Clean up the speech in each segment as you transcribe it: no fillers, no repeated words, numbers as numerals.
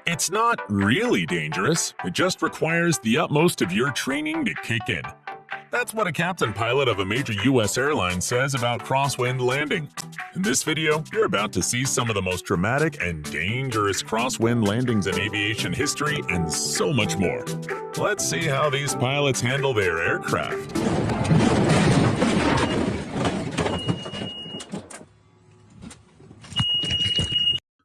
It's not really dangerous, it just requires the utmost of your training to kick in. That's what a captain pilot of a major US airline says about crosswind landing. In this video, you're about to see some of the most dramatic and dangerous crosswind landings in aviation history and so much more. Let's see how these pilots handle their aircraft.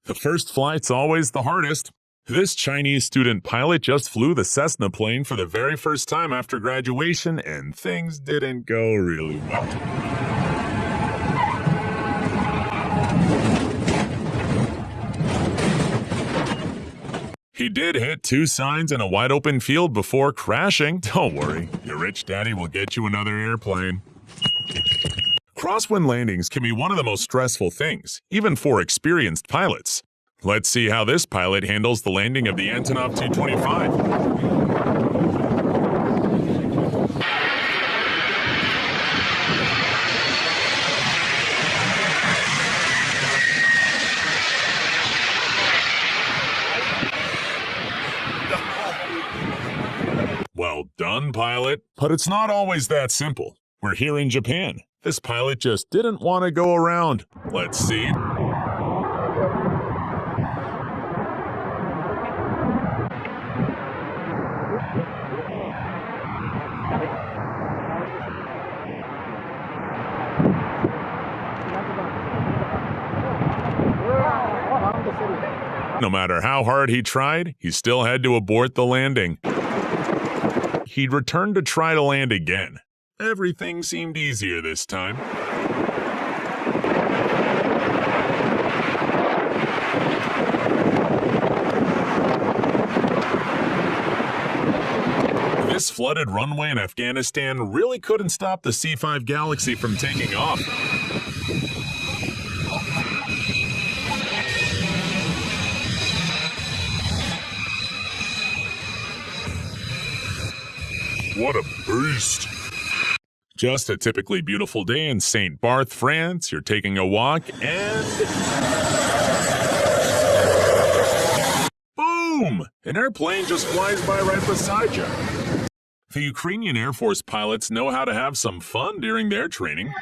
The first flight's always the hardest. This Chinese student pilot just flew the Cessna plane for the very first time after graduation, and things didn't go really well. He did hit two signs in a wide-open field before crashing. Don't worry, your rich daddy will get you another airplane. Crosswind landings can be one of the most stressful things, even for experienced pilots. Let's see how this pilot handles the landing of the Antonov 225. Well done, pilot. But it's not always that simple. We're here in Japan. This pilot just didn't want to go around. Let's see. No matter how hard he tried, he still had to abort the landing. He'd returned to try to land again. Everything seemed easier this time. This flooded runway in Afghanistan really couldn't stop the C-5 Galaxy from taking off. What a beast! Just a typically beautiful day in St. Barth, France. You're taking a walk and... boom! An airplane just flies by right beside you. The Ukrainian Air Force pilots know how to have some fun during their training.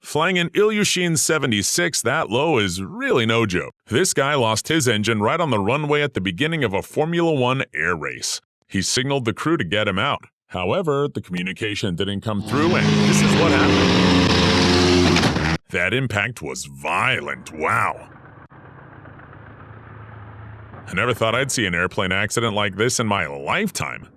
Flying an Ilyushin 76 that low is really no joke. This guy lost his engine right on the runway at the beginning of a Formula One air race. He signaled the crew to get him out. However, the communication didn't come through, and this is what happened. That impact was violent, wow. I never thought I'd see an airplane accident like this in my lifetime.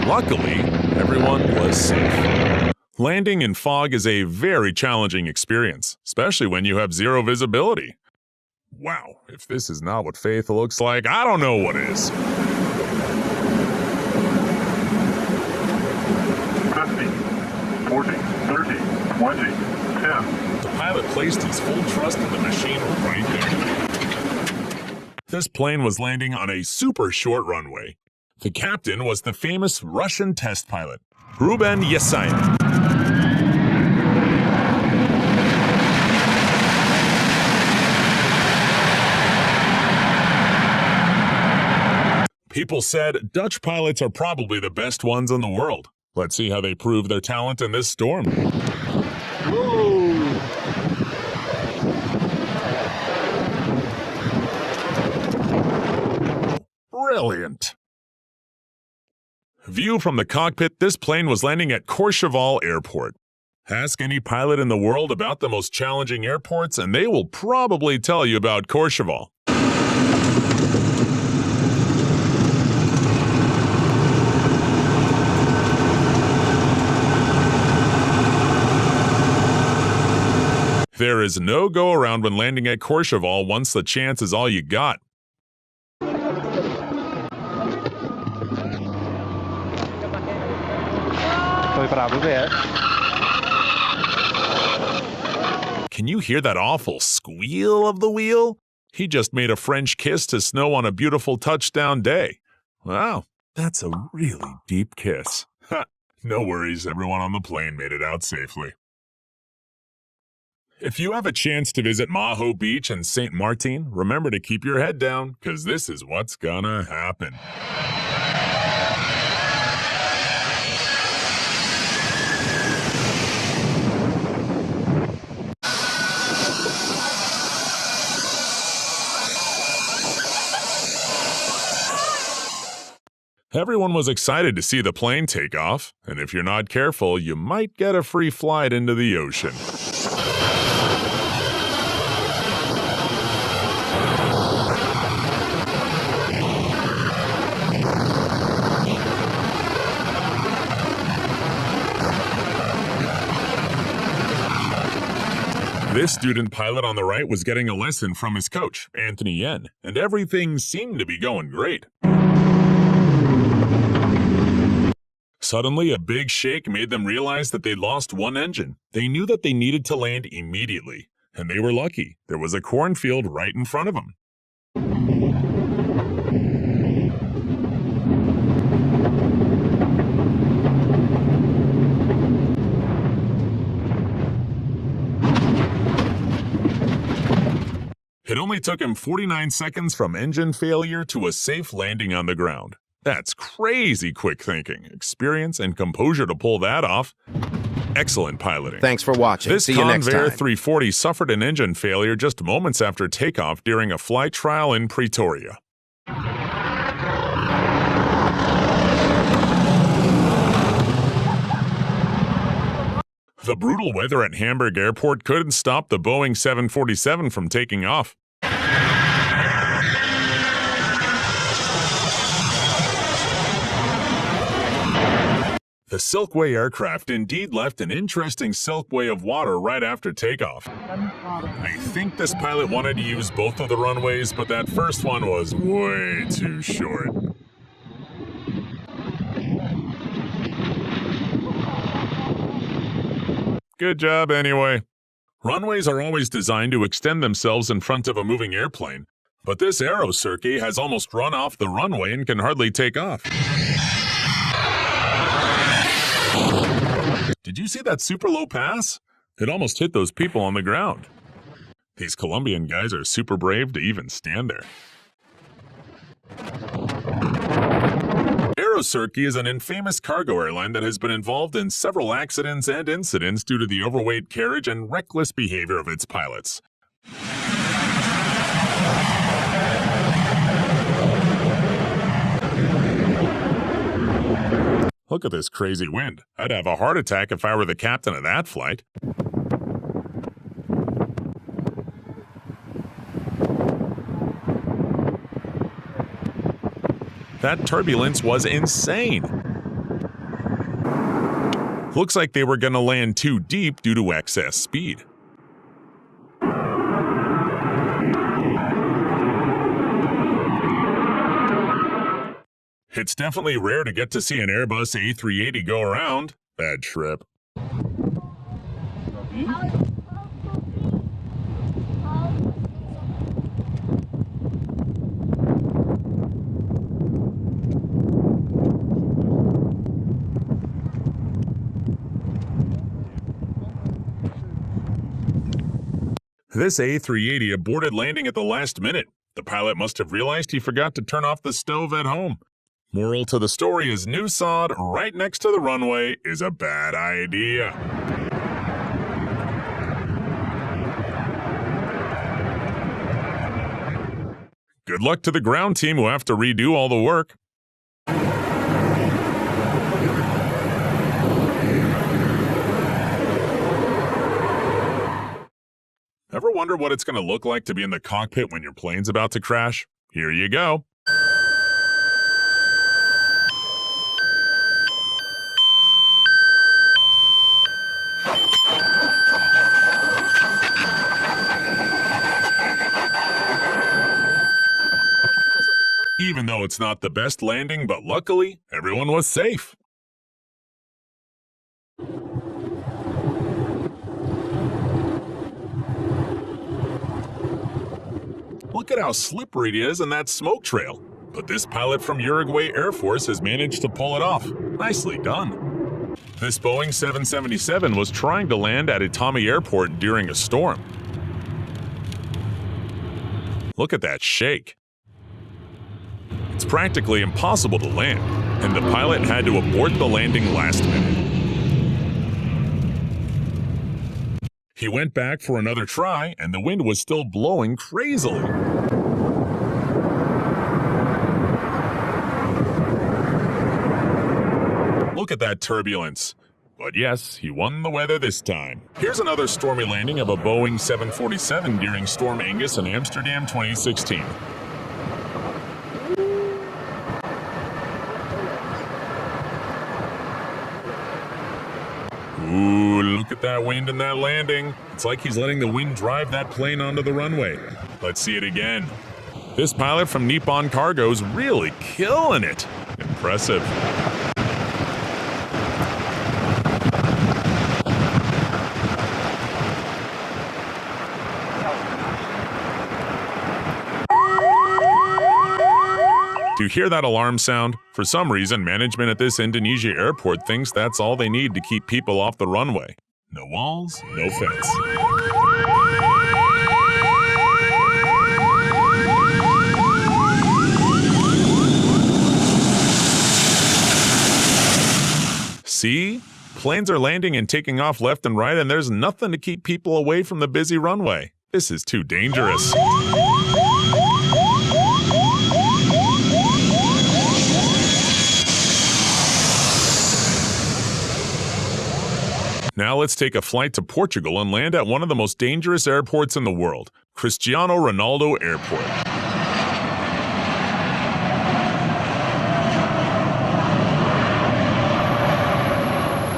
Luckily, everyone was safe. Landing in fog is a very challenging experience, especially when you have zero visibility. Wow, if this is not what faith looks like, I don't know what is. 50, 40, 30, 20, 10. The pilot placed his full trust in the machine right there. This plane was landing on a super short runway. The captain was the famous Russian test pilot, Ruben Yesayev. People said Dutch pilots are probably the best ones in the world. Let's see how they prove their talent in this storm. Woo! Brilliant! View from the cockpit, this plane was landing at Courchevel Airport. Ask any pilot in the world about the most challenging airports, and they will probably tell you about Courchevel. There is no go-around when landing at Courchevel once the chance is all you got. Can you hear that awful squeal of the wheel? He just made a French kiss to snow on a beautiful touchdown day. Wow, that's a really deep kiss. Ha, no worries, everyone on the plane made it out safely. If you have a chance to visit Maho Beach and St. Martin, remember to keep your head down, because this is what's gonna happen. Everyone was excited to see the plane take off, and if you're not careful, you might get a free flight into the ocean. This student pilot on the right was getting a lesson from his coach, Anthony Yen, and everything seemed to be going great. Suddenly, a big shake made them realize that they'd lost one engine. They knew that they needed to land immediately, and they were lucky. There was a cornfield right in front of them. It only took him 49 seconds from engine failure to a safe landing on the ground. That's crazy quick thinking, experience, and composure to pull that off. Excellent piloting. Thanks for watching. This See you next Convair time. 340 suffered an engine failure just moments after takeoff during a flight trial in Pretoria. The brutal weather at Hamburg Airport couldn't stop the Boeing 747 from taking off. The Silkway aircraft indeed left an interesting silkway of water right after takeoff. I think this pilot wanted to use both of the runways, but that first one was way too short. Good job anyway. Runways are always designed to extend themselves in front of a moving airplane, but this Aerocirce has almost run off the runway and can hardly take off. Did you see that super low pass? It almost hit those people on the ground. These Colombian guys are super brave to even stand there. Aerocirce is an infamous cargo airline that has been involved in several accidents and incidents due to the overweight carriage and reckless behavior of its pilots. Look at this crazy wind. I'd have a heart attack if I were the captain of that flight. That turbulence was insane. Looks like they were going to land too deep due to excess speed. It's definitely rare to get to see an Airbus A380 go around. Bad trip. This A380 aborted landing at the last minute. The pilot must have realized he forgot to turn off the stove at home. Moral to the story is new sod right next to the runway is a bad idea. Good luck to the ground team who have to redo all the work. Ever wonder what it's going to look like to be in the cockpit when your plane's about to crash? Here you go. Even though it's not the best landing, but luckily, everyone was safe. Look at how slippery it is in that smoke trail. But this pilot from Uruguay Air Force has managed to pull it off. Nicely done. This Boeing 777 was trying to land at Itami Airport during a storm. Look at that shake. It's practically impossible to land, and the pilot had to abort the landing last minute. He went back for another try, and the wind was still blowing crazily. Look at that turbulence. But yes, he won the weather this time. Here's another stormy landing of a Boeing 747 during Storm Angus in Amsterdam 2016. Ooh, look at that wind and that landing. It's like he's letting the wind drive that plane onto the runway. Let's see it again. This pilot from Nippon Cargo's really killing it. Impressive. Do you hear that alarm sound? For some reason, management at this Indonesia airport thinks that's all they need to keep people off the runway. No walls, no fence. See? Planes are landing and taking off left and right, and there's nothing to keep people away from the busy runway. This is too dangerous. Now let's take a flight to Portugal and land at one of the most dangerous airports in the world, Cristiano Ronaldo Airport.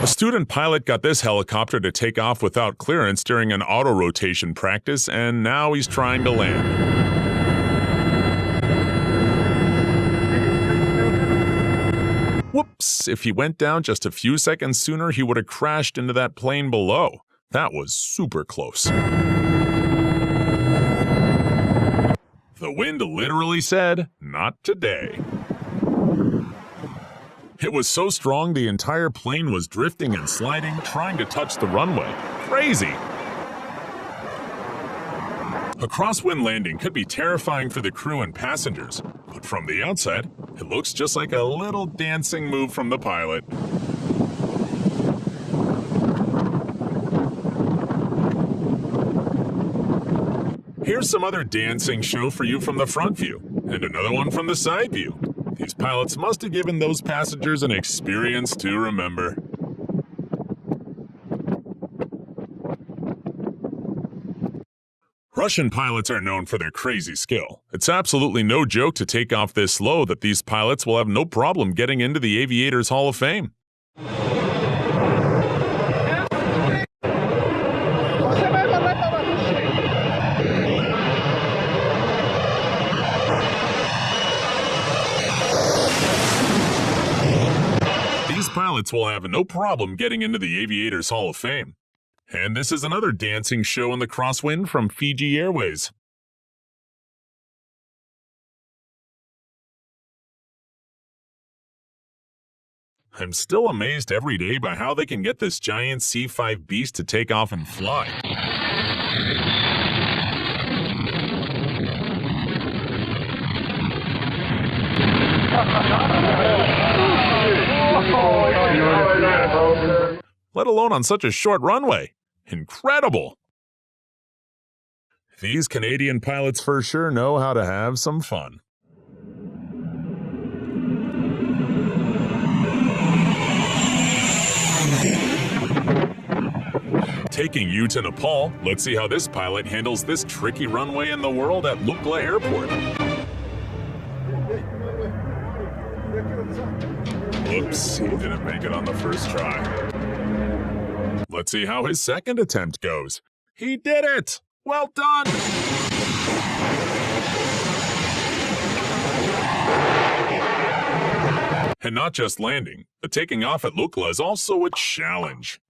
A student pilot got this helicopter to take off without clearance during an auto-rotation practice, and now he's trying to land. Whoops, if he went down just a few seconds sooner, he would have crashed into that plane below. That was super close. The wind literally said, "Not today." It was so strong the entire plane was drifting and sliding, trying to touch the runway. Crazy! A crosswind landing could be terrifying for the crew and passengers, but from the outside, it looks just like a little dancing move from the pilot. Here's some other dancing show for you from the front view, and another one from the side view. These pilots must have given those passengers an experience to remember. Russian pilots are known for their crazy skill. It's absolutely no joke to take off this slow that these pilots will have no problem getting into the Aviators Hall of Fame. These pilots will have no problem getting into the Aviators Hall of Fame. And this is another dancing show in the Crosswind from Fiji Airways. I'm still amazed every day by how they can get this giant C-5 beast to take off and fly. Let alone on such a short runway. Incredible! These Canadian pilots for sure know how to have some fun. Taking you to Nepal, let's see how this pilot handles this tricky runway in the world at Lukla Airport. Oops, he didn't make it on the first try. Let's see how his second attempt goes. He did it! Well done! And not just landing, but taking off at Lukla is also a challenge.